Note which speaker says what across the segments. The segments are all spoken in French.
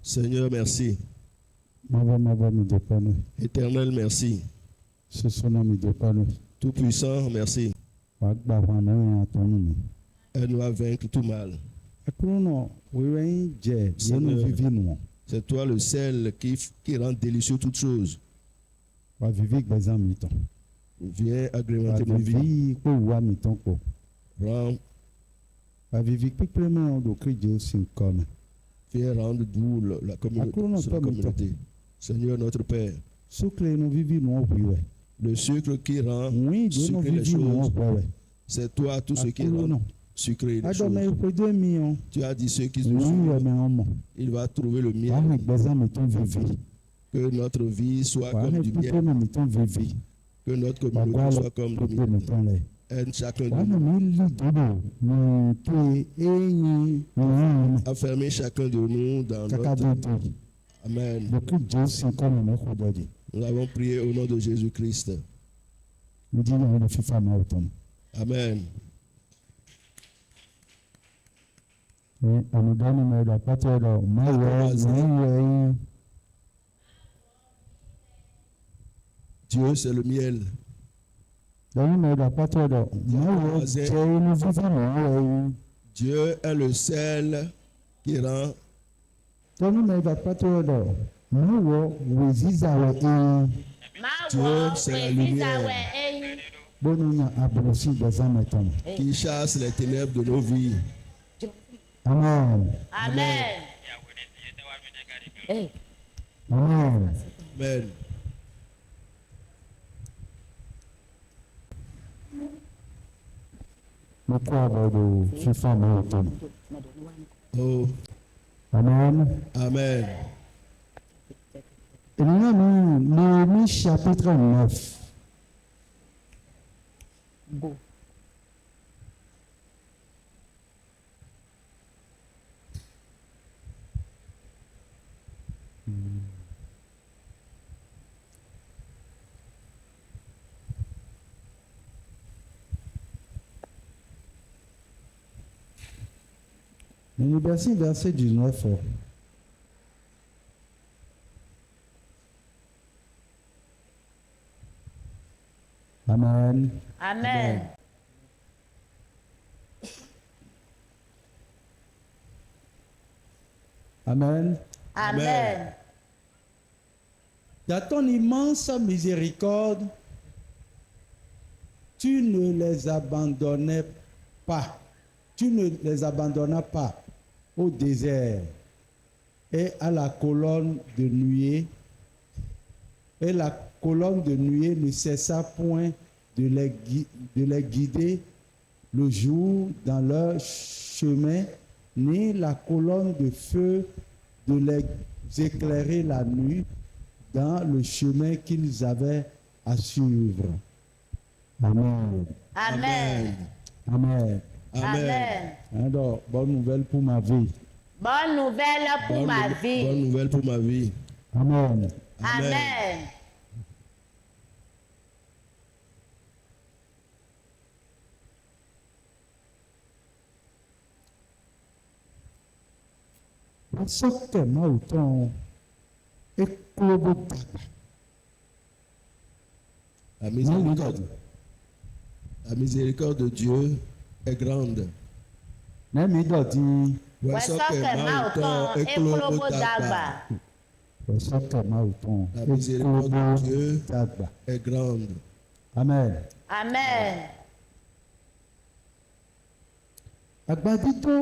Speaker 1: Seigneur, merci. Éternel, merci. Tout-puissant, merci. Elle nous a vaincu tout mal. Seigneur, c'est toi le sel qui rend délicieux toutes choses. Viens agrémenter nos vies. Viens rendre doux la communauté. Seigneur notre Père, le sucre qui rend sucré les choses, c'est toi tout ce qui rend sucré les choses. Tu as dit ceux qui se suivent, il va trouver le miel. Que notre vie soit comme du miel. Que notre communauté soit comme du miel. Aide chacun de nous. Affermir chacun de nous dans notre... Amen. Nous avons prié au nom de Jésus-Christ. Amen. Dieu, c'est le miel. Dieu est le sel qui rend. Dieu, c'est la lumière qui chasse les ténèbres de nos vies.
Speaker 2: Amen.
Speaker 1: Amen.
Speaker 2: Amen.
Speaker 1: Amen. Oh.
Speaker 2: Amen.
Speaker 1: Amen.
Speaker 2: Et nous, Néhémie chapitre 9.
Speaker 3: Beau.
Speaker 2: Verset 19. Amen.
Speaker 3: Amen.
Speaker 2: Amen.
Speaker 3: Amen.
Speaker 2: Dans ton immense miséricorde, tu ne les abandonnais pas. Tu ne les abandonnas pas au désert et à la colonne de nuée. Et la colonne de nuée ne cessa point de les guider le jour dans leur chemin, ni la colonne de feu de les éclairer la nuit dans le chemin qu'ils avaient à suivre. Amen.
Speaker 3: Amen.
Speaker 2: Amen.
Speaker 3: Amen.
Speaker 2: Alors, bonne nouvelle pour ma vie.
Speaker 3: Bonne nouvelle pour ma vie.
Speaker 1: Bonne nouvelle pour ma vie.
Speaker 2: Amen.
Speaker 3: Amen.
Speaker 2: Sọ́kẹ̀ máa ò tán ekolobo dàgbà.
Speaker 1: La miséricorde de Dieu est grande.
Speaker 2: Nẹ́ẹ̀mí dọ̀tí.
Speaker 3: Sọ́kẹ̀ máa ò tán ekolobo dàgbà.
Speaker 2: Sọ́kẹ̀ máa ò tán
Speaker 1: La miséricorde de Dieu
Speaker 2: dàgbà.
Speaker 1: est grande.
Speaker 2: Amen.
Speaker 3: Amen.
Speaker 2: Àgbàdìtò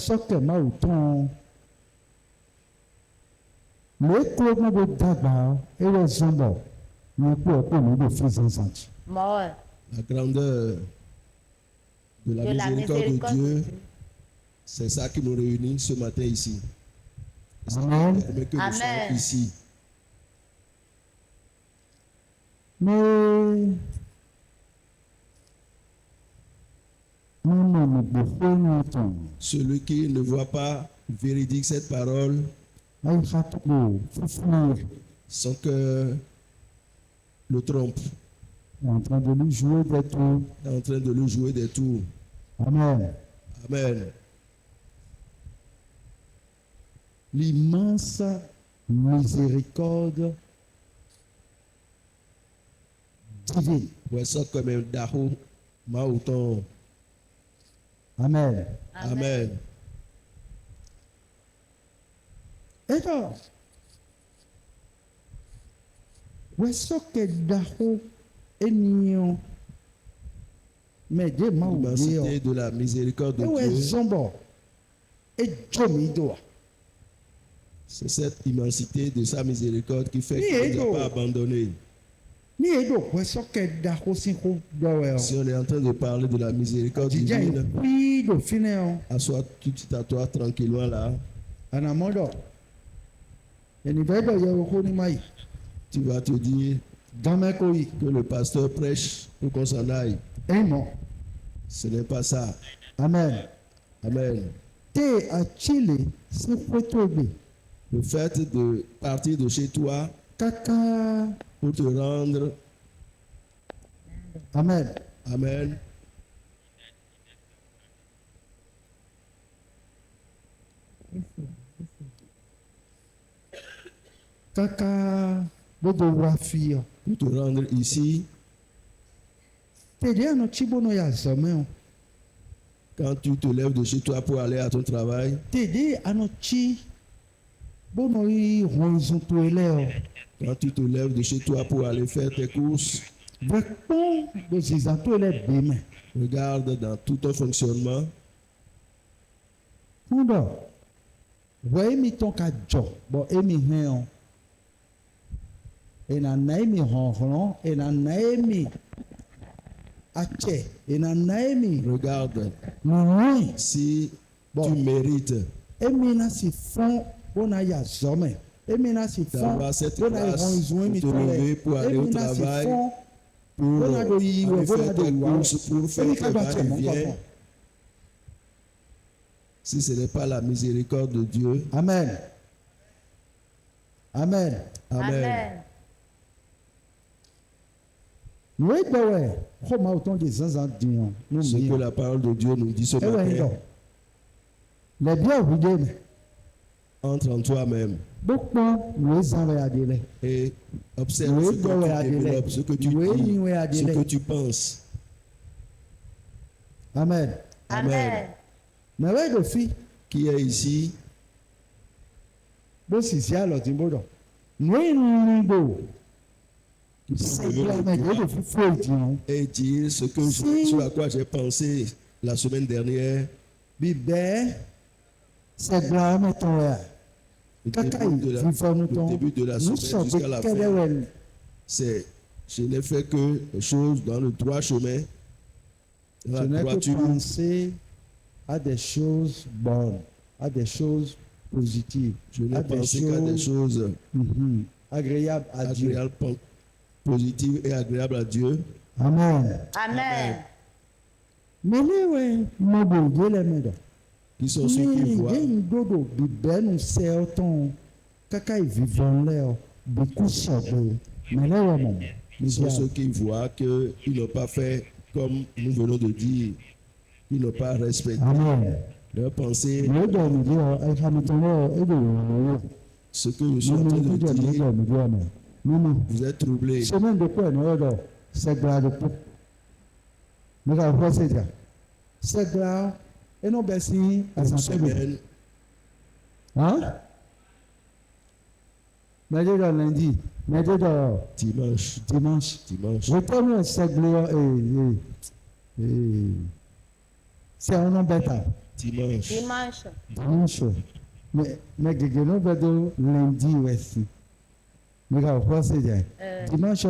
Speaker 2: sọ́kẹ̀ máa ò tán. L'ekolobo dàgbà ewé zọmbọ ní ẹkú ọ̀pọ̀ níbi fífẹ́sàtì.
Speaker 3: Mort.
Speaker 1: La grandeur de la miséricorde de Dieu, c'est ça qui nous réunit ce matin ici.
Speaker 2: Amen.
Speaker 1: Mais que nous sommes ici.
Speaker 2: Mais
Speaker 1: celui qui ne voit pas véridique cette parole, son cœur le trompe.
Speaker 2: En train de lui jouer des tours.
Speaker 1: En train de lui jouer des tours.
Speaker 2: Amen.
Speaker 1: Amen.
Speaker 2: l'immense miséricorde divine.
Speaker 1: Ouais, ça comme un daho, ma autant.
Speaker 2: Amen.
Speaker 1: Amen.
Speaker 2: Et donc, ouais, ce que daho est mignon. Mais des mains
Speaker 1: L'immensité de la miséricorde de Dieu. C'est cette immensité de sa miséricorde qui fait qu'il ne l'a pas abandonné. Si on est en train de parler de la miséricorde divine, assois-toi tranquillement là. Tu vas te dire que le pasteur prêche pour qu'on s'en aille. Ce n'est pas ça.
Speaker 2: Amen.
Speaker 1: Amen. Le fait de partir de chez toi pour te rendre.
Speaker 2: Amen.
Speaker 1: Amen.
Speaker 2: Pour
Speaker 1: te rendre ici. Quand tu te lèves de chez toi pour aller à ton travail. Quand tu te lèves de chez toi pour aller faire tes courses. Regarde dans tout ton fonctionnement. Regarde si tu mérites d'avoir cette grâce pour te lever pour aller au travail, pour aller faire tes courses, pour faire tes va-et-vient. Si ce n'est pas la miséricorde de Dieu.
Speaker 2: Amen. Amen.
Speaker 3: Amen.
Speaker 1: Ce que la parole de Dieu nous dit ce matin. Entre en toi-même et observe ce que tu développes, ce que tu dis, ce que tu penses.
Speaker 2: Amen.
Speaker 3: Amen.
Speaker 1: Qui est ici? Et dire ce sur à quoi j'ai pensé la semaine dernière. Le début de la semaine jusqu'à la fin. Je n'ai fait que les choses dans le droit chemin.
Speaker 2: Je n'ai que pensé à des choses bonnes, à des choses positives.
Speaker 1: Je n'ai pensé qu'à des choses
Speaker 2: agréables à Dieu.
Speaker 1: Positive et agréable à Dieu.
Speaker 2: Amen.
Speaker 3: Amen.
Speaker 1: Qui sont ceux qui voient. Ils sont ceux qui voient qu'ils n'ont pas fait comme nous venons de dire. Ils n'ont pas respecté leur pensée. Ce que je suis en train de dire. Vous êtes troublés.
Speaker 2: Semaine de quoi c'est grave. C'est grave. Et non, si à sa semaine. Hein? Mais lundi. Mais
Speaker 1: dimanche.
Speaker 2: Retourne c'est gloire c'est un embêtant.
Speaker 1: Dimanche.
Speaker 2: Mais lundi aussi. Dimanche,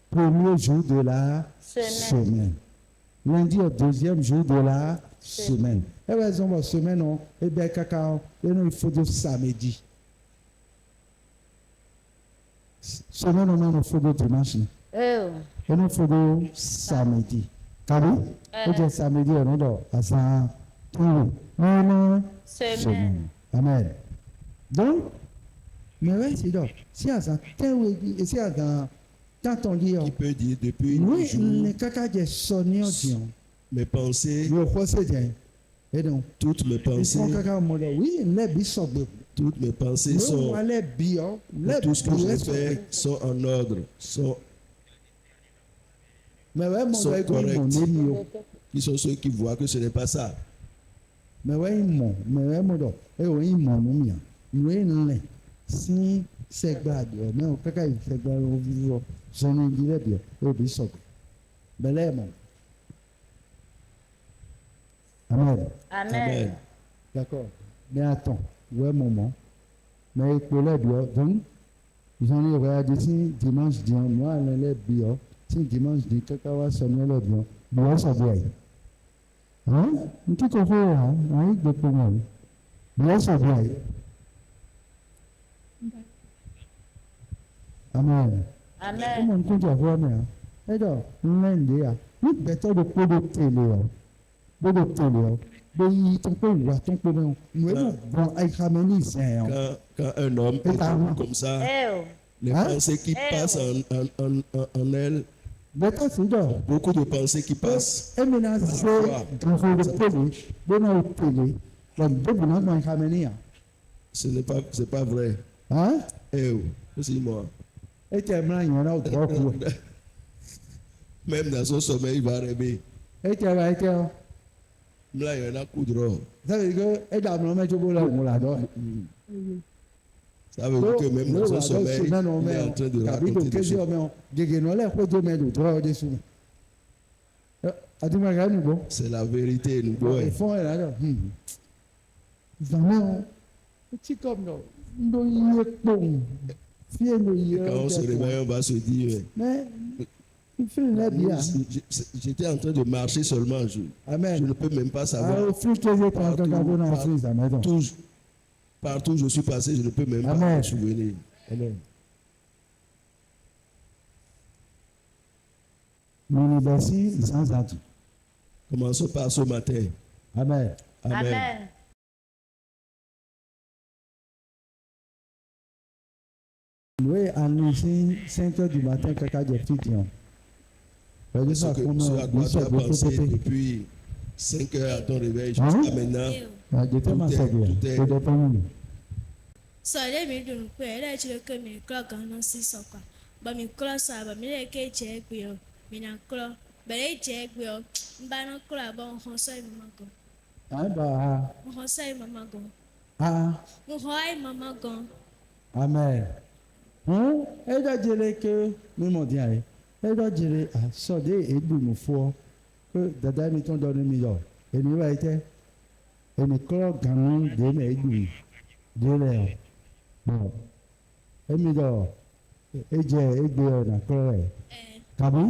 Speaker 2: premier jour de la semaine. Lundi, au deuxième jour de la semaine. Et raison, semaine, et bien, cacao, il faut de samedi. Semaine, on a il faut de dimanche. Et il faut de samedi. Car oui, samedi, on a à ça. Semaine. Amen. Donc, mais oui, c'est donc. Si à ça, si à ça, quand on dit,
Speaker 1: qui peut dire depuis
Speaker 2: oui,
Speaker 1: le
Speaker 2: jour,
Speaker 1: mes pensées,
Speaker 2: et donc,
Speaker 1: toutes mes pensées,
Speaker 2: oui, les bisous,
Speaker 1: Toutes mes pensées sont, tout ce que je fais sont en ordre, sont corrects. Qui sont ceux qui voient que ce n'est pas ça.
Speaker 2: Amen.
Speaker 3: Amen.
Speaker 2: D'accord. Mais attends, ouais, maman. Mais pour les bio, donc, j'en ai regardé si dimanche, moi, les bio, si dimanche, quelqu'un va sonner les bio, bio, ça doit être. Hein? Un petit peu, hein? Oui, de pour moi. Bio, ça doit être. Amen.
Speaker 3: Amen.
Speaker 2: Comment on compte avoir, mais, et donc, on l'a dit, nous, peut-être de producter, de télé. Quand
Speaker 1: un homme est comme ça, les pensées qui passent en elle, beaucoup de pensées qui passent. C'est pas vrai.
Speaker 2: Hein?
Speaker 1: C'est moi. Même dans son sommeil, il va rêver. Là, il y en a coup de robe. Ça veut dire que même dans son sommeil, il est en train de raconter des choses. C'est la vérité, nous voyons. Et quand on se réveille, on va se dire... J'étais en train de marcher seulement. Je ne peux même pas savoir. Partout où je suis passé, je ne peux même pas me souvenir. Commençons par ce matin.
Speaker 2: Amen.
Speaker 3: Amen.
Speaker 2: Oui, à 5h du matin, quelqu'un de petit.
Speaker 1: Ce à quoi tu as pensé depuis 5 heures à ton réveil jusqu'à maintenant, tout est
Speaker 4: sɔle mi dunu kpe ele tsi ke mi klɔ gana si sɔkpa ba mi klɔ sa ba mi le ke dze egbe o mi na klɔ be le dze egbe o n ba na klɔ abe ŋxɔ sɔ yi mama gɔ ŋxɔ sɔ yi mama gɔ ŋxɔ ayi mama gɔ.
Speaker 2: Amen. Eɖɔ dzele ke mímɔ di ayi eɖɔ dzele asɔde edunu fɔ ke dada mi tɔ dɔ ne mi yɔ eni wa yi tɛ eni klɔ ganu de me edunu de le o. Bon, emi dɔ edze egbe yɔ na klɔ yɛ kabi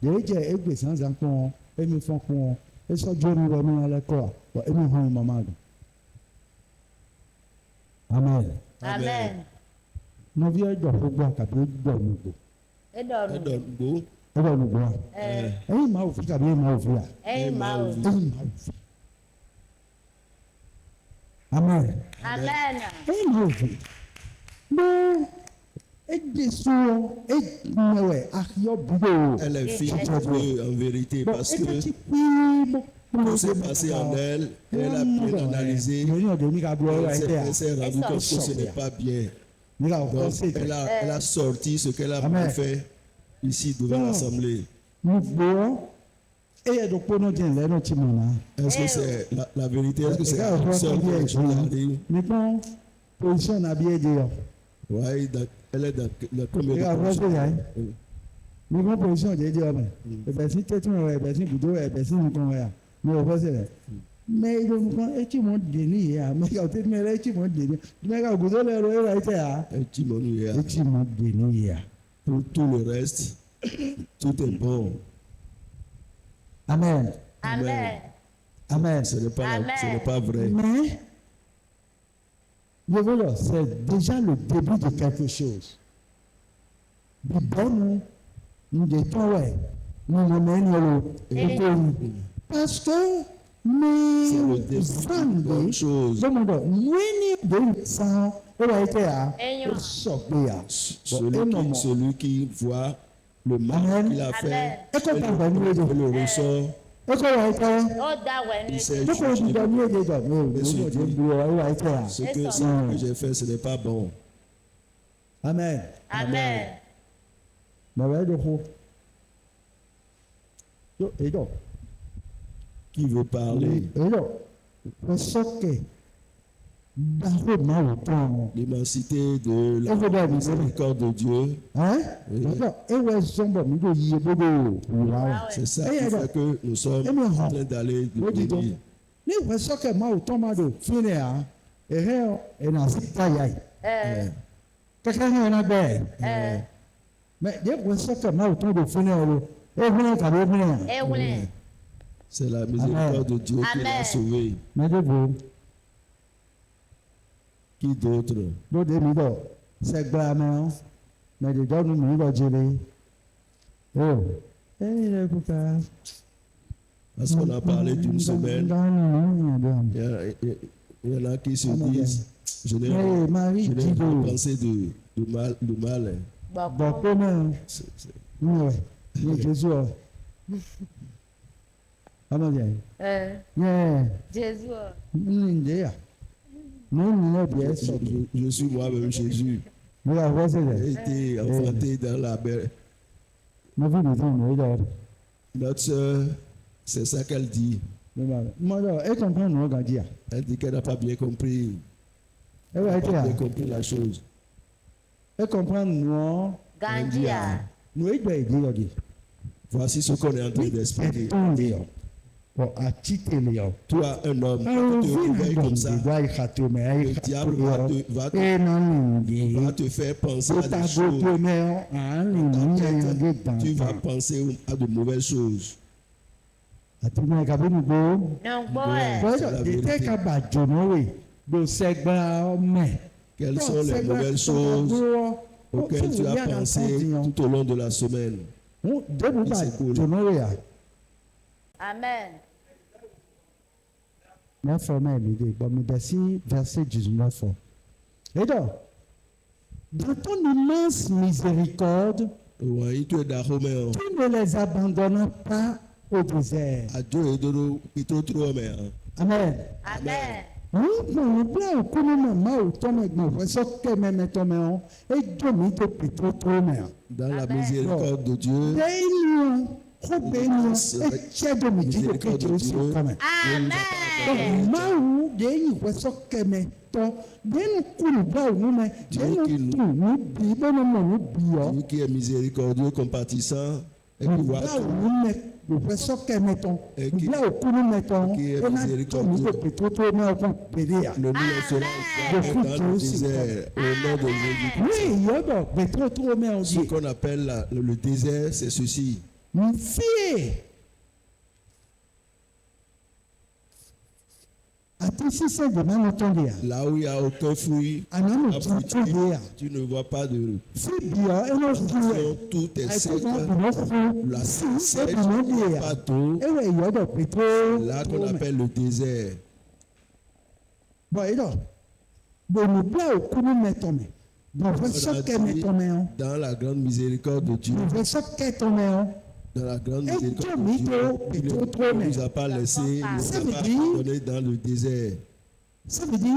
Speaker 2: de edze egbe sansan kpɔn emi fɔ kpɔn esɔ dzonu wɔ mi alɛ kɔ wa emi hɔn mama do. Amen.
Speaker 3: Amen.
Speaker 2: Nɔvi edɔ gbogbo akabi edɔ nugbo.
Speaker 3: Edɔ nugbo.
Speaker 2: Edɔ nugbo a. Eyi ma wo fi kabi eyi ma wo fi a.
Speaker 3: Eyi ma wo fi.
Speaker 2: Amen.
Speaker 3: Amen.
Speaker 2: Eyi ma wo fi. Ne edeso edumewɛ ayɔ budo.
Speaker 1: Elle est fille de Dieu en vérité parce que tout s'est passé en elle, elle a pu analyser, elle s'est rendue compte que ce n'est pas bien. Donc, elle a sorti ce qu'elle a pu faire ici devant l'Assemblée. Est-ce que c'est la vérité? Est-ce que c'est la seule chose qui arrive? Oui, elle est dans la première position.
Speaker 2: Mais il est mon déni, mais il est mon déni. Mais quand vous allez le
Speaker 1: pour tout le reste, tout est bon.
Speaker 2: Amen.
Speaker 3: Amen.
Speaker 2: Amen.
Speaker 1: Ce n'est pas vrai.
Speaker 2: Mais, voilà, c'est déjà le début de quelque chose. Bon, nous détruisons, nous menons parce que mais
Speaker 1: bonne chose. Celui qui voit le mal qu'il a fait, le ressort,
Speaker 2: ó kọ́ wa ìtẹ́.
Speaker 3: Ó dá wẹ̀ ní.
Speaker 2: Dúpọ̀ òdìdọ̀ ní èdè ìjọ mi ò ní òde ń bu ọ̀rọ̀ ìtẹ́ à.
Speaker 1: Ce que j'ai fait, ce n'est pas bon.
Speaker 2: Amen.
Speaker 3: Amen.
Speaker 2: Mọ̀rẹ́ ló kó. Èdò.
Speaker 1: Qui veut parler?
Speaker 2: Èdò. Ó sọ́kẹ̀. Dáhùn máa wò tán.
Speaker 1: L'immensité de la miséricorde de Dieu. C'est ça qui fait que nous sommes en train d'aller de bénir.
Speaker 2: Ní ìwé sọ́kẹ̀ máa wò tán máa dò fún ẹ̀ à ẹ̀rẹ́ ẹ̀nà sí táyà yìí. Kẹ́kẹ́ ní ọ̀nà bẹ́ẹ̀. Mẹ ní ìwé sọ́kẹ̀ máa wò tán dò fún ẹ̀ o. Ewúrẹ́ tàbí ewúrẹ́.
Speaker 1: C'est la miséricorde de Dieu qui l'a sauvé. Qui d'autre?
Speaker 2: Lóde mi lọ, sẹ́gbẹ́ amẹ́ ọ́, mẹ̀dẹ̀dọ́nu mi lọ jẹlé. Oh, ẹ̀yin rẹ̀ kúta.
Speaker 1: Parce qu'on a parlé d'une semaine, il y en a qui se disent, je n'ai pas pensé de mal.
Speaker 2: Bon, comment? Oui, Jésus. Comment dire?
Speaker 3: Jésus.
Speaker 1: Je suis moi-même Jésus. J'ai été enfanté dans la mer. Notre soeur, c'est ça qu'elle dit. Elle dit qu'elle n'a pas bien compris. Elle n'a pas bien compris la chose.
Speaker 2: Elle comprend non.
Speaker 3: Gandia.
Speaker 1: Voici ce qu'on est en train d'expliquer. Toi, un homme, tu te réveilles comme ça, le diable va te faire penser à des choses. Tu vas penser à de mauvaises choses.
Speaker 3: Non,
Speaker 1: Quelles sont les mauvaises choses auxquelles tu as pensé tout au long de la semaine?
Speaker 3: Amen.
Speaker 2: Verset 19. Et donc, dans ton immense miséricorde, tu ne les abandonnes pas au désert. Amen.
Speaker 3: Amen.
Speaker 1: Dans la miséricorde de Dieu,
Speaker 3: Amen.
Speaker 1: Dieu qui est miséricordieux, compatissant, et qui voit tout. Et qui est miséricordieux. Le nous laissera dans le désert au nom de Jésus. Ce qu'on appelle le désert, c'est ceci. Là où il n'y a aucun fruit, tu ne vois pas de tout est sec, la sèche, pas d'eau, là qu'on appelle le désert. Dans la grande miséricorde de Dieu, dans la grande miséricorde de Dieu, il ne nous a pas laissé, il ne nous a pas abandonné dans le désert. Ça veut dire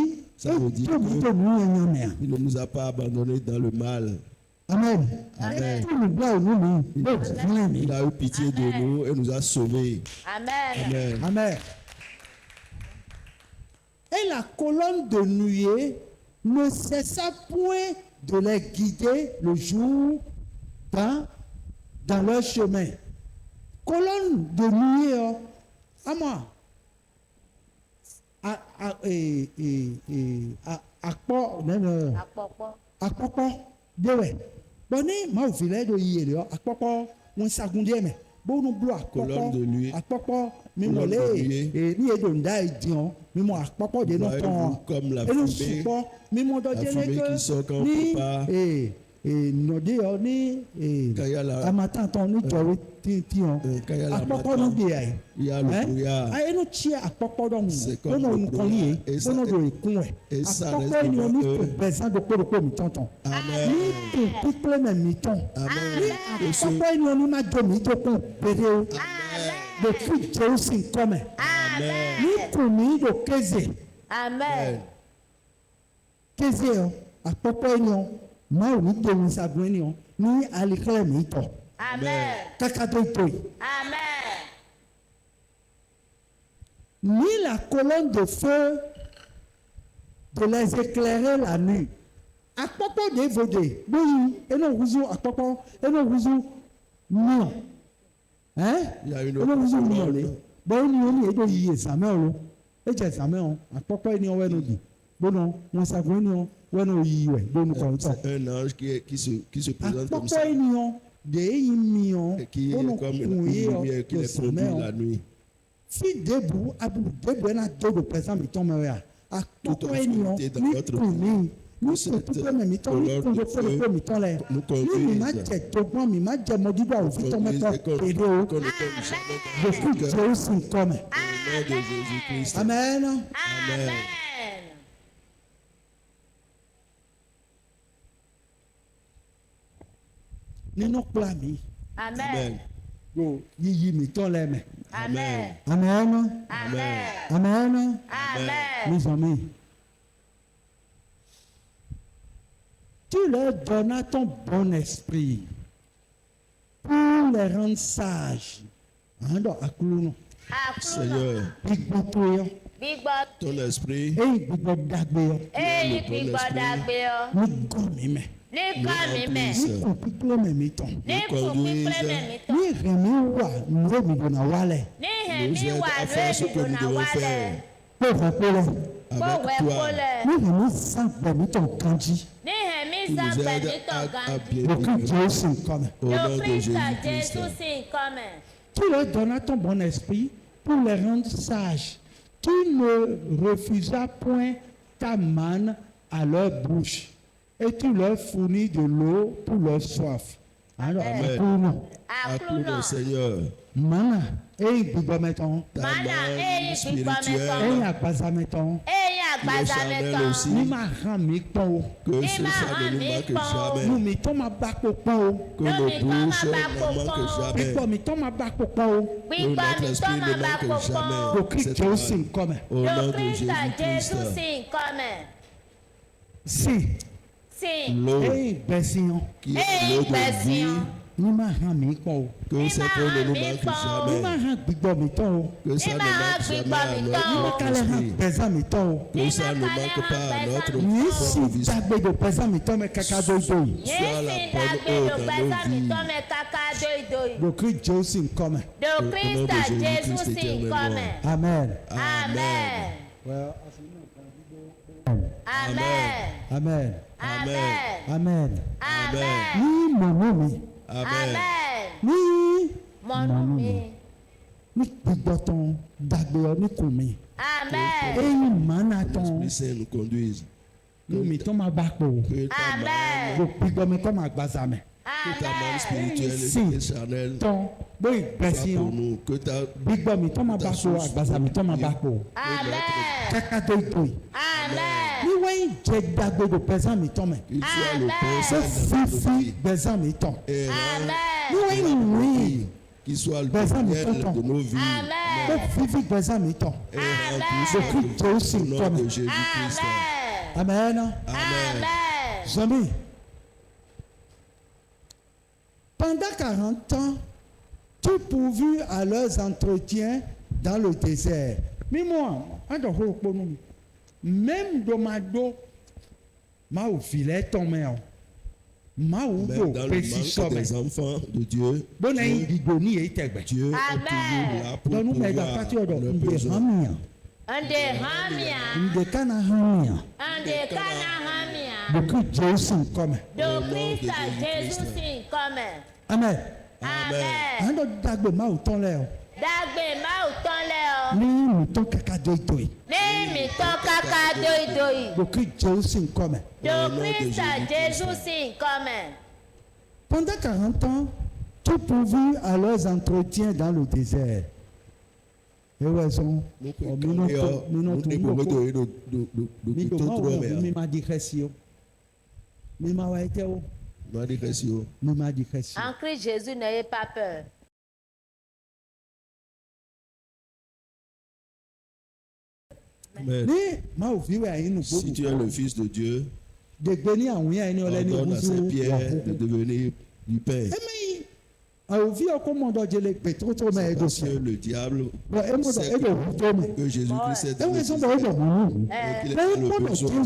Speaker 1: qu'il ne nous a pas abandonné dans le mal.
Speaker 2: Amen.
Speaker 1: Amen. Il a eu pitié de nous et nous a sauvés.
Speaker 3: Amen.
Speaker 2: Amen. Et la colonne de nuée ne cessa point de les guider le jour dans leur chemin. Colonne de nuée, à moi. Akpɔkpɔ dewe bɔnni maa fi lɛ do yi yɛlɛ akpɔkpɔ ŋun sagun diɛ mɛ bonu blo akpɔkpɔ mímɔ lé ní edo nda yi diɔ mímɔ akpɔkpɔ de no tɔn enu sukpɔ mímɔ dɔ dé lé ke ní nɔde yɔ ní amatantɔn ní tɔri tiɲɔ akpɔkpɔ nu de yà yi enu tsi akpɔkpɔ dɔ ŋu bonu nukɔn yi bonu do ikun wɛ akpɔkpɔ yi ni bɛzan do kpɔdokpɔ mi tɔntɔn ní kpekpe mɛ mi tɔn ní akpɔkpɔ yi ni ma do mi to kun pere o de Christ Jésus comme.
Speaker 3: Amen.
Speaker 2: Ni kuni do keze.
Speaker 3: Amen.
Speaker 2: Keze a popo enyo. Ma o ni do ni sagun enyo. Ni alikele mi to.
Speaker 3: Amen.
Speaker 2: Kaka do to.
Speaker 3: Amen.
Speaker 2: Ni la colonne de feu de les éclairer la nuit. A popo de vode. Oui, eno wuzu a popo, eno wuzu non. Hein?
Speaker 1: Il y a une
Speaker 2: Eno wuzu non
Speaker 1: autre
Speaker 2: le. Bon ni oni edo yi examen o. E je examen o. A popo ni o wenu di. Bono, won sagun ni o wenu yi we. Bonu ko nto.
Speaker 1: C'est un ange qui se
Speaker 2: A
Speaker 1: présente comme
Speaker 2: popo
Speaker 1: ça.
Speaker 2: ni o de yi mi o.
Speaker 1: Et qui est
Speaker 2: Bono
Speaker 1: comme
Speaker 2: kun
Speaker 1: une
Speaker 2: yi o.
Speaker 1: lumière qui les conduit la nuit.
Speaker 2: Si debout, abu debout na dodo présent mi ton me ya. A popo ni o.
Speaker 1: obscurité dans
Speaker 2: Ni
Speaker 1: votre
Speaker 2: kuni. Nous
Speaker 1: cette
Speaker 2: sommes tous les mitons, nous sommes tous les mitons là.
Speaker 1: nous
Speaker 2: Nous
Speaker 1: conduisent.
Speaker 2: m'avons tout mi m'a dit modi ba ofi ton me ko pédé. Beaucoup de choses sont comme.
Speaker 1: Au nom de Jésus-Christ.
Speaker 2: Amen.
Speaker 3: Amen.
Speaker 2: Ni no plami.
Speaker 3: Amen.
Speaker 2: Go yi mitons là mais.
Speaker 3: Amen.
Speaker 2: Amen.
Speaker 3: Amen.
Speaker 2: Amen.
Speaker 3: Amen.
Speaker 2: Mes amis. Tu leur donnas ton bon esprit pour les rendre sages. Ando akuluno.
Speaker 1: Seigneur,
Speaker 2: Igbotoyo.
Speaker 3: Gbígbọ́.
Speaker 1: ton esprit,
Speaker 2: Igbo dagbeyo.
Speaker 3: Èyí gbígbọ́ dàgbé ọ.
Speaker 2: Ní gọ́mi mẹ́.
Speaker 3: Ní kọ́ mi mẹ́.
Speaker 2: Ní kò pípé mẹ́mí tán.
Speaker 3: Ní kù pípẹ́ mẹ́mí tán.
Speaker 2: Ní ìrìnmi wà lómi dùnà wálẹ̀.
Speaker 3: Ní ìhẹ̀mí wà lórí ìdùnnà wálẹ̀.
Speaker 2: Kó fẹ́ kó lẹ̀.
Speaker 3: Kó wẹ̀ kó lẹ̀.
Speaker 2: Ní ìrìnmi sàn pẹ̀lú tán kanjí.
Speaker 3: Ní ìhẹ̀mí sàpẹ̀mí tán gan.
Speaker 2: Òkè Jésù nǹkan mẹ́.
Speaker 1: au nom
Speaker 3: Le
Speaker 1: de
Speaker 3: Christ
Speaker 1: Jésus-Christ.
Speaker 3: Jésus sì come.
Speaker 2: Tu leur donnas ton bon esprit pour les rendre sages. Tu ne refusas point ta manne à leur bouche et tu leur fournis de l'eau pour leur soif. Alors,
Speaker 1: Amen.
Speaker 3: Àkúrò
Speaker 1: Acclame le Seigneur.
Speaker 2: mana, et gbígbọ́ mẹ́tọ́,
Speaker 1: Ta
Speaker 3: Mana,
Speaker 1: main
Speaker 3: eh,
Speaker 1: spirituelle,
Speaker 2: et àgbàzà mẹ́tọ́,
Speaker 3: Eyín àgbàzà
Speaker 1: Chanel
Speaker 3: mẹ́tọ́.
Speaker 1: aussi.
Speaker 2: ní máa hàn mí pọ́n o,
Speaker 1: que ce soit ne nous manque
Speaker 2: nù
Speaker 1: jamais.
Speaker 2: mí tó máa bá kó pọ́n o,
Speaker 1: Que nos
Speaker 3: Lómi tó máa
Speaker 1: bouches
Speaker 3: bá
Speaker 1: ne
Speaker 3: kó
Speaker 1: manquent
Speaker 3: pọ́n.
Speaker 1: jamais.
Speaker 2: pípọ̀ mi tó máa bá kó pọ́n o,
Speaker 1: Que
Speaker 3: Gbígbọ́
Speaker 1: notre
Speaker 3: mi tó
Speaker 1: esprit
Speaker 3: máa
Speaker 1: ne
Speaker 3: bá kó
Speaker 1: manque
Speaker 3: pọ́n.
Speaker 1: jamais.
Speaker 2: òkè
Speaker 1: Cette
Speaker 2: Jésù
Speaker 1: main.
Speaker 2: nǹkan mẹ́.
Speaker 1: Au nom
Speaker 3: Le
Speaker 1: de
Speaker 3: Christ
Speaker 1: Jésus-Christ.
Speaker 3: Jésus sì come.
Speaker 2: Sí,
Speaker 3: Sì.
Speaker 1: L'eau
Speaker 2: et gbẹ̀sìn
Speaker 1: qui est
Speaker 3: Eyín
Speaker 1: l'eau de
Speaker 3: gbẹ̀sìn.
Speaker 1: vie.
Speaker 2: ní máa hàn mí pọ́n o,
Speaker 1: Que cette eau ne nous
Speaker 3: Ní
Speaker 1: manque
Speaker 3: máa
Speaker 2: ní máa
Speaker 1: jamais.
Speaker 2: hàn gbígbọ́ mi tán o,
Speaker 1: Que ça ne
Speaker 3: Ní máa
Speaker 1: manque
Speaker 3: gbígbọ́
Speaker 1: jamais à
Speaker 3: mi
Speaker 1: notre
Speaker 3: tán.
Speaker 2: ní máa
Speaker 1: propre
Speaker 2: kálẹ̀ hàn
Speaker 1: esprit.
Speaker 2: gbẹ̀sán mi tán o.
Speaker 1: Que ça ne manque pas à notre
Speaker 2: Ní sì
Speaker 1: propre vie.
Speaker 2: dàgbé de pẹ̀sán mi tán mẹ́ kàkà dodo yìí.
Speaker 3: Ní
Speaker 1: Sois la
Speaker 3: sì
Speaker 1: bonne
Speaker 3: dàgbé
Speaker 1: eau
Speaker 3: ló
Speaker 1: dans
Speaker 3: pẹ́sà
Speaker 1: nos
Speaker 3: mi
Speaker 1: vies.
Speaker 3: tọ́ mẹ́ kàkà dóìdóì.
Speaker 2: Òkè Jésù nǹkan mẹ́.
Speaker 3: Le
Speaker 1: Au nom de
Speaker 3: Christ
Speaker 1: Jésus-Christ
Speaker 3: Jésus sì
Speaker 1: éternellement.
Speaker 3: come.
Speaker 2: Amen.
Speaker 3: Amen.
Speaker 2: Well,
Speaker 3: Amen.
Speaker 2: Amen.
Speaker 3: Amen.
Speaker 2: Amen.
Speaker 3: Amen.
Speaker 2: Ní mọ̀nú mi,
Speaker 1: Amen.
Speaker 3: Amen.
Speaker 2: ní
Speaker 3: Mọ́nú mi.
Speaker 2: ní gbígbọ́ tán dàgbé ọ ní kò mi.
Speaker 3: Amen.
Speaker 2: Eyín màánà tán
Speaker 1: L'Esprit Saint nous conduise.
Speaker 2: ní mi tán máa bá pò.
Speaker 1: Que ta main,
Speaker 3: Amen.
Speaker 2: Kò gbígbọ́ mi tán máa gbàzà mẹ́.
Speaker 1: que ta main
Speaker 3: Amen.
Speaker 1: spirituelle
Speaker 2: Si.
Speaker 1: et charnelle
Speaker 2: Tán bóyá
Speaker 1: soit
Speaker 2: gbẹ̀sìn
Speaker 1: pour
Speaker 2: ọ.
Speaker 1: nous. Que ta
Speaker 2: Gbígbọ́ mi tán máa bá pò àgbàzà mi tán máa bá pò.
Speaker 3: Amen.
Speaker 2: Kàkà dodo yìí.
Speaker 3: Amen.
Speaker 2: Ní wọ́n jẹ dàgbé de pẹ̀sán mi tán mẹ́.
Speaker 1: qu'il soit le
Speaker 3: Amen.
Speaker 1: pain
Speaker 2: Ṣé
Speaker 1: saint dans notre
Speaker 2: fífi
Speaker 1: vie.
Speaker 2: gbẹ̀sán mi tán?
Speaker 1: Et rend
Speaker 2: Ní
Speaker 3: Amen.
Speaker 2: wọ́n rìn.
Speaker 1: qu'il soit le
Speaker 2: Pẹ̀sán mi
Speaker 1: miel
Speaker 2: tán
Speaker 1: de
Speaker 2: tán.
Speaker 1: nos vies.
Speaker 3: Amen.
Speaker 2: Ṣé fífi gbẹ̀sán mi tán?
Speaker 1: Et rend
Speaker 3: Amen.
Speaker 1: tout ça
Speaker 2: Òkè Jésù
Speaker 1: au nom
Speaker 2: nǹkan
Speaker 1: de
Speaker 2: mẹ́.
Speaker 1: Jésus-Christ.
Speaker 3: Amen.
Speaker 2: Amen.
Speaker 1: Amen.
Speaker 3: Amen.
Speaker 2: Zami, pendant 40 ans, tu pourvus à leurs entretiens dans le désert. Mais moi, même de ma dos, ma au filet tombé. Ma au
Speaker 1: Même
Speaker 2: go,
Speaker 1: dans le
Speaker 2: péché
Speaker 1: manque
Speaker 2: sommet.
Speaker 1: des enfants de Dieu,
Speaker 2: Bon, il dit Doni et Tegbe.
Speaker 1: Dieu est
Speaker 3: Amen.
Speaker 1: toujours là pour
Speaker 2: Donc, nous, mais
Speaker 1: pouvoir
Speaker 2: la partie de
Speaker 1: nos besoins.
Speaker 2: Hamia,
Speaker 3: Ande hamia.
Speaker 2: de Kanahamia,
Speaker 3: Ande kana hamia.
Speaker 2: beaucoup de Jésus comme.
Speaker 3: Le Christ Jésus sì come.
Speaker 2: Amen.
Speaker 3: Amen.
Speaker 2: Un autre dagbe ma au temps là.
Speaker 3: Dàgbé má ò tán lẹ́ ọ.
Speaker 2: Ní ìmùtọ́ kàkà dóìdóì.
Speaker 3: Ní mi tán káká dóìdóì.
Speaker 2: Òkè Jésù come.
Speaker 3: Le Christ Jésus sì come.
Speaker 2: Pendant 40 ans, tu pourvus à leurs entretiens dans le désert. Et où elles sont?
Speaker 1: Nous pouvons
Speaker 3: En Christ Jésus, n'ayez pas peur.
Speaker 1: Amen. Si tu es le Fils de Dieu, ordonne à ces pierres de devenir du pain. Parce que le diable sait que Jésus-Christ est dans le système et qu'il est dans le besoin.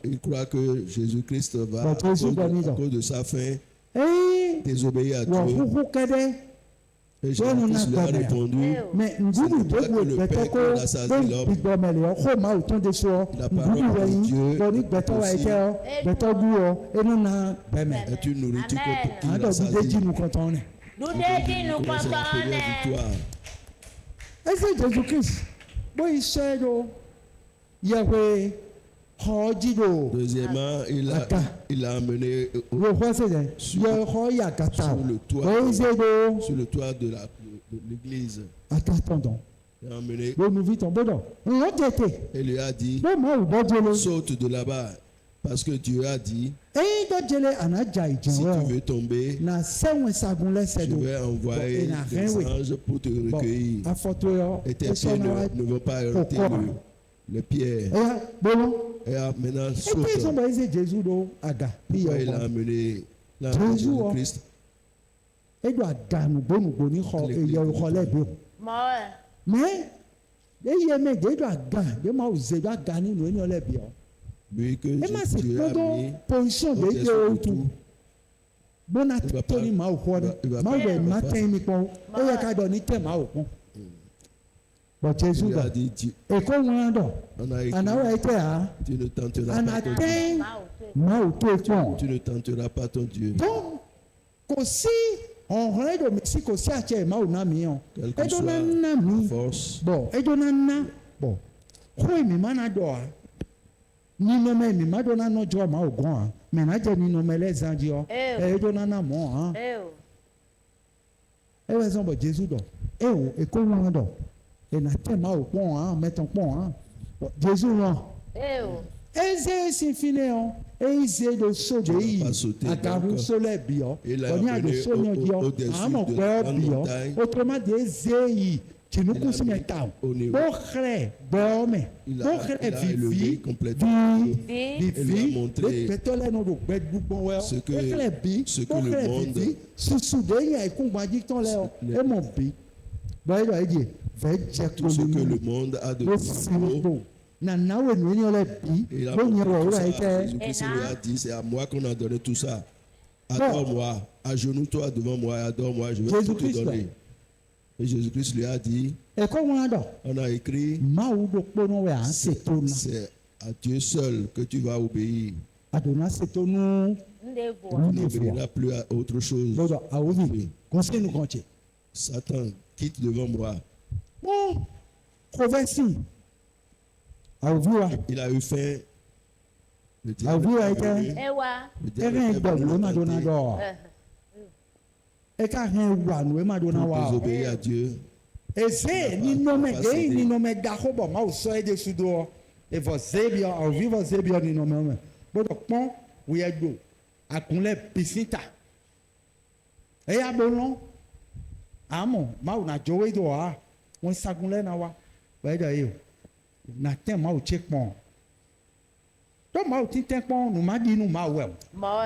Speaker 1: Il croit que Jésus-Christ va, à cause de sa faim, désobéir à Dieu. Et Jésus-Christ lui a répondu, mais ce n'est pas que le Père qui rassasie l'homme. La parole de Dieu est une nourriture qui rassasie. C'est la première victoire. Deuxièmement, il a amené sur le toit de l'église. Il a amené et lui a dit, saute de là-bas, parce que Dieu a dit, si tu veux tomber, je vais envoyer des anges pour te recueillir. Et tes pieds ne vont pas heurter les pierres. Et maintenant, saute. Pourquoi il a amené Jésus-Christ? Oui, que Dieu a mis tout. Jésus a dit, tu ne tenteras pas ton Dieu. Quelle que soit la force,
Speaker 2: Jésus non. Eze si fine on, eze do soje yi, agaru sole bio, oni ado sonyo dio, amo kweo bio, autrement dit eze yi, chinuku si metao, bokhre, bome, bokhre vivi, vivi, betole no do bedbu bonwe, bokhre bi, bokhre vivi, susude yi a ikungbadi ton leo, e mon bi, ba yi do yi di,
Speaker 1: tout ce que le monde a de plus beau. Et la Jésus-Christ lui a dit, c'est à moi qu'on a donné tout ça. Adore-moi, agenouille-toi devant moi et adore-moi, je vais tout te donner. Et Jésus-Christ lui a dit, on a écrit, c'est à Dieu seul que tu vas obéir. Tu n'obéiras plus à autre chose. Satan, quitte devant moi. Il a eu faim. Le diable a désobéir à Dieu.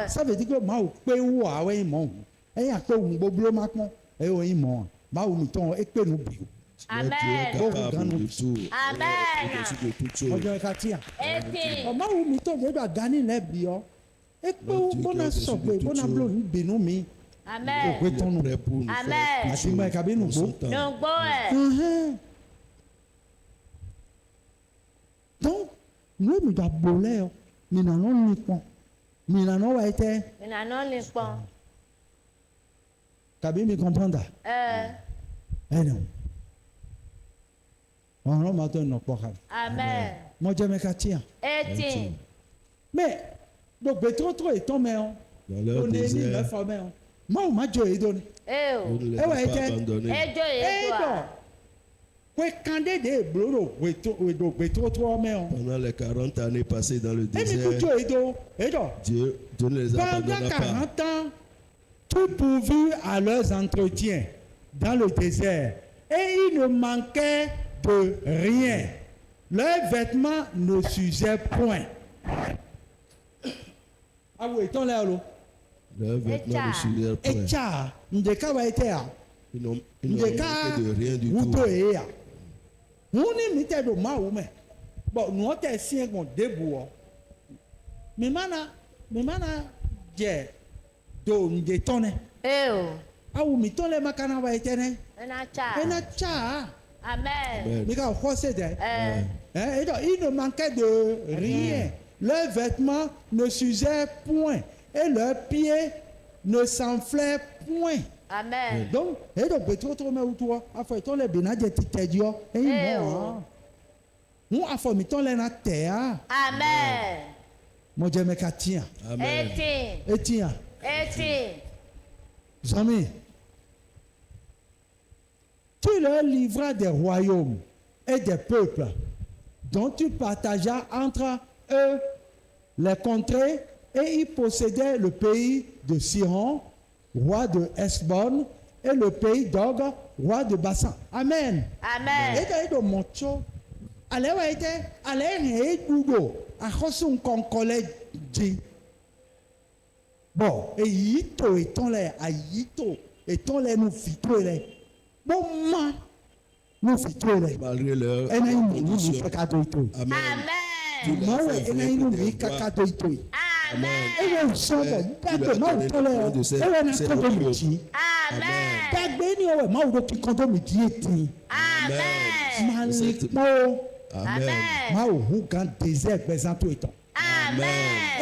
Speaker 2: Ça veut dire que Mao peut ou à un monde. Et à quoi on bobo maintenant et au imon. Mao mouton et que nous bio.
Speaker 3: Amen.
Speaker 1: Amen.
Speaker 2: Mao mouton doit gagner les bio. Et que on a sauvé, on a bloqué binomi.
Speaker 3: Amen.
Speaker 2: Amen. Donc, nous nous avons mais non ni point. Mais non va être.
Speaker 3: Mais non ni point.
Speaker 2: Kabi me comprendre. Non. On ne m'attend non pas.
Speaker 3: Amen.
Speaker 2: Moi je me katia. Mais donc béton trop est tombé on.
Speaker 1: Dans le désert.
Speaker 2: Moi on m'a joué donné.
Speaker 1: On ne les a pas abandonnés.
Speaker 2: Pendant
Speaker 1: les 40 années passées dans le désert, Dieu ne les abandonna pas.
Speaker 2: 40 ans, tout pourvu à leurs entretiens dans le désert. Et ils ne manquaient de rien. Leurs vêtements ne s'usaient point. Ah oui, ton là, l'eau.
Speaker 1: Leurs vêtements ne s'usaient point.
Speaker 2: Et tcha, n'deka va été à.
Speaker 1: Ils n'ont manqué de rien du tout.
Speaker 2: On est mis de maou, mais bon, nous avons si un debout. Mais mana, j'ai do m'détonne.
Speaker 3: Eh oh.
Speaker 2: Ah ou mi ton le makana va été né.
Speaker 3: Ena cha. Amen.
Speaker 2: Mais quand on sait et donc il ne manquait de rien. Leurs vêtements ne s'usaient point et leurs pieds ne s'enflaient point.
Speaker 3: Amen.
Speaker 2: Donc, et donc peut-être trop mais ou toi, a fait ton les benadje titedio et moi. Nous a fait mi ton les na terre.
Speaker 3: Amen.
Speaker 2: Moi je me katia.
Speaker 1: Amen.
Speaker 2: Etienne. Jamais. Tu leur livras des royaumes et des peuples dont tu partageas entre eux les contrées et ils possédaient le pays de Sihon, roi de Hesbon, et le pays d'Og, roi de Bassan. Amen.
Speaker 3: Amen.
Speaker 2: Et de mocho, allez ouais allez doudo, à chosun concole dit. Bon, et yito et ton les, à yito et ton les nous fitro les. Bon ma, nous fitro les.
Speaker 1: Malgré leur
Speaker 2: Et nous
Speaker 1: condition.
Speaker 2: Amen.
Speaker 3: Amen.
Speaker 2: Moi et nous nous kakato ito.
Speaker 3: Amen.
Speaker 2: Et nous sommes pas de mal ton les. Et nous sommes de midi.
Speaker 3: Amen.
Speaker 2: Dagbeni owe ma wo ki kondo midi eti.
Speaker 3: Amen.
Speaker 2: Malikpo.
Speaker 1: Amen.
Speaker 2: Ma wo hu gan désert présente eton.
Speaker 3: Amen.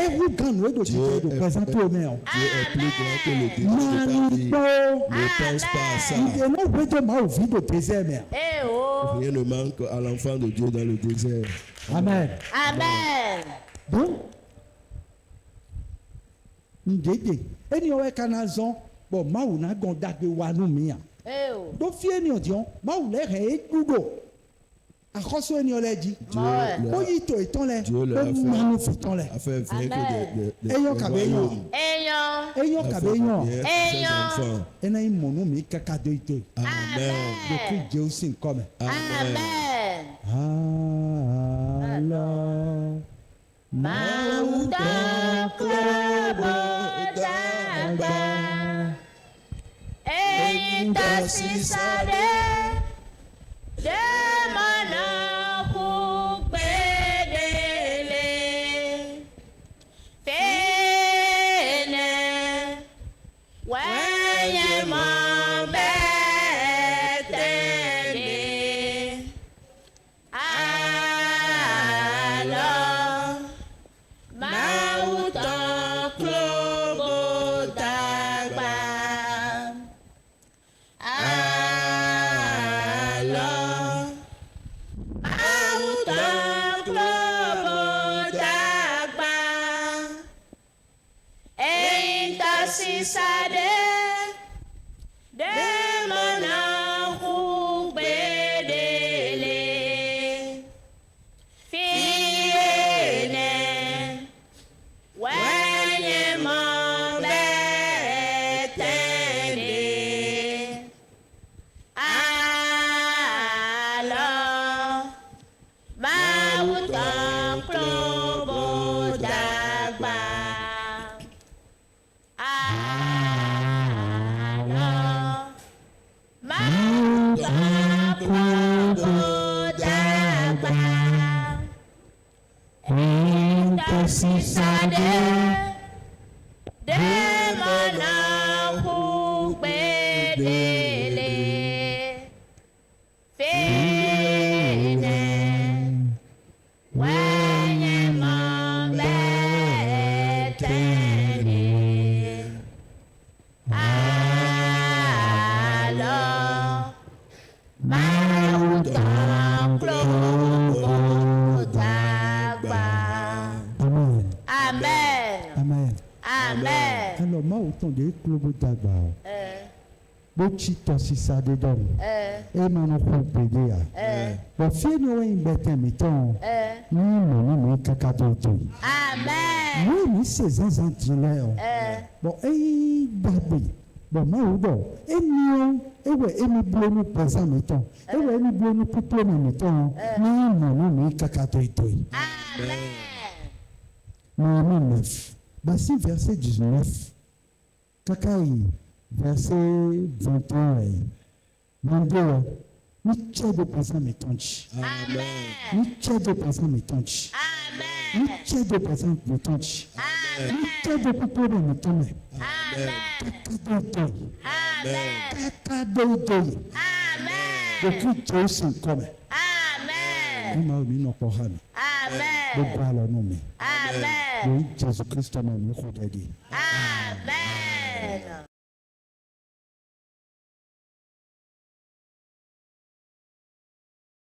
Speaker 2: Et hu gan no do ti do présente o me o.
Speaker 1: Dieu est plus grand que le désert.
Speaker 2: Malikpo.
Speaker 1: Ne pense pas à ça.
Speaker 2: Il no we to ma wo vi do désert me.
Speaker 3: Eh oh.
Speaker 1: Rien ne manque à l'enfant de Dieu dans le désert.
Speaker 2: Amen.
Speaker 3: Amen.
Speaker 2: Donc ndede eni owe kanazon bo ma wo na gon dagbe wa nu mi a.
Speaker 3: Eh oh.
Speaker 2: Do fi eni odion ma wo le re dugo. Àkọ́sọ́ ẹni ọlẹ́ jí. Ó yí tó ìtàn lẹ. Ó máa fi tán lẹ.
Speaker 1: A fait vainquer des
Speaker 2: Eyàn kàbé yàn. Eyàn kàbé yàn. Ẹnà yín mọ̀nú mi kẹ́kẹ́ dé ìtò.
Speaker 1: Amen.
Speaker 2: Lókè jẹ́ ó sì ń kọ́ mi.
Speaker 3: Amen.
Speaker 2: Àlọ́.
Speaker 3: Máa ń dán kúrò dàgbà. Èyí tó sì sáré. Demana ku pedele fene wanye mo betele alo mautan klobo dagba Sade demana ku bedele fiene wanye mo betele alo mautan klobo dagba. Sisade demana ku bedele fene wanye mo betele alo mautan klobo dagba. Amen.
Speaker 2: Amen.
Speaker 3: Amen.
Speaker 2: Alors ma wo tɔn de kulobo dagba o. Bó tsi tɔsi sa de dɔn. E ma no ko gbede ya. Bɔn fie ni wo yin bɛ tɛmɛ tɔn. Ní mɔni mi kaka tó to.
Speaker 3: Amen.
Speaker 2: Ní mi se zanzan ti lɛ o. Bɔn eyi gbàgbé Bon, moi, et bleu présent, mettons. Et bleu plutôt, mettons. Non, kakatoitoi.
Speaker 3: Amen.
Speaker 2: 9. Bassi, verset 19. Kakai, verset 21. 22. Niche de présent, mettons.
Speaker 3: Amen.
Speaker 2: Niche de présent, mettons.
Speaker 3: Amen.
Speaker 2: Niche de présent, mettons.
Speaker 3: Amen.
Speaker 2: Niche de plutôt, mettons.
Speaker 3: Amen.
Speaker 2: Kakatoitoi.
Speaker 3: Amen.
Speaker 2: Kakatoitoi.
Speaker 3: Amen.
Speaker 2: Depuis Jésus comme.
Speaker 3: Amen.
Speaker 2: Nous m'avons pas hamé.
Speaker 3: Amen.
Speaker 2: Beaucoup à la nommé.
Speaker 3: Amen.
Speaker 2: Oui, Jésus Christ m'a mis au côté.
Speaker 3: Amen.